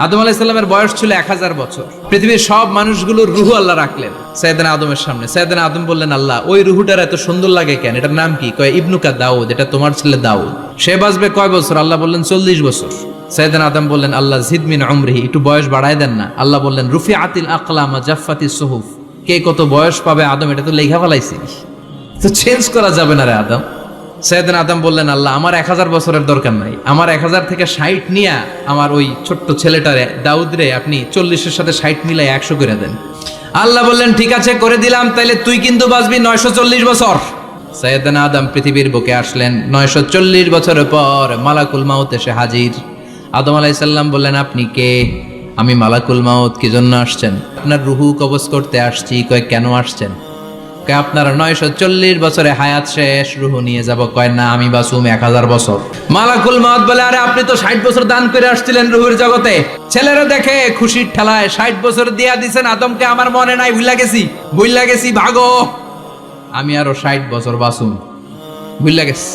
আদম আলাইহিস সালামের বয়স ছিল 1000 বছর। পৃথিবীর সব মানুষগুলোর রূহ আল্লাহ রাখলেন সাইয়েদনা আদমের সামনে। সাইয়েদনা আদম বললেন, আল্লাহ ওই রূহটার এত সুন্দর লাগে কেন? এটার নাম কি? কয় ইবনুকা দাউদ, এটা তোমার ছেলে দাউদ। সে বাঁচবে কয় বছর? আল্লাহ বললেন 40 বছর। সাইয়েদনা আদম বললেন, আল্লাহ জিদ মিন উমরিহি, একটু বয়স বাড়ায় দেন না। আল্লাহ বললেন রুফিআতিল আকলাম ওয়া জাফফাতিস সুহুফ, কে কত বয়স পাবে আদম এটা তো লেখা ফেলাইছি, তো চেঞ্জ করা যাবে না রে আদম। সাইয়েদনা আদম বললেন, আল্লাহ আমার 1000 বছরের দরকার নাই, আমার 1000 থেকে 60 নিয়ে আমার ওই ছোট্ট ছেলেটারে দাউদ রে আপনি 40-এর সাথে 60 মিলাই 100 করে দেন। আল্লাহ বললেন ঠিক আছে করে দিলাম, তাইলে তুই কিন্তু বাঁচবি 940 বছর। সাইয়েদনা আদম পৃথিবীর বুকে আসলেন 940 বছরের পর। মালাকুল মাউত এসে হাজির। আদম আলাইহিস সালাম বললেন, আপনি কে? আমি মালাকুল মাউত। কি জন্য আসছেন? আপনার রুহু কবজ করতে আসছি। কয় কেন আসছেন? আপনার 940 বছরে হায়াত শেষ, রুহ নিয়ে যাব। কয় না, আমি বাঁচুম 1000 বছর। মালাকুল মাউত বলে, আরে আপনি তো 60 বছর দান করে আসছিলেন রুহের জগতে। ছেলেরা দেখে খুশির ঠেলায় 60 বছর দিয়া দিছেন আদমকে, আমার মনে নাই, ভুইলা গেছি, ভাগো। আমি আরো 60 বছর বাঁচুম, ভুইলা গেছি।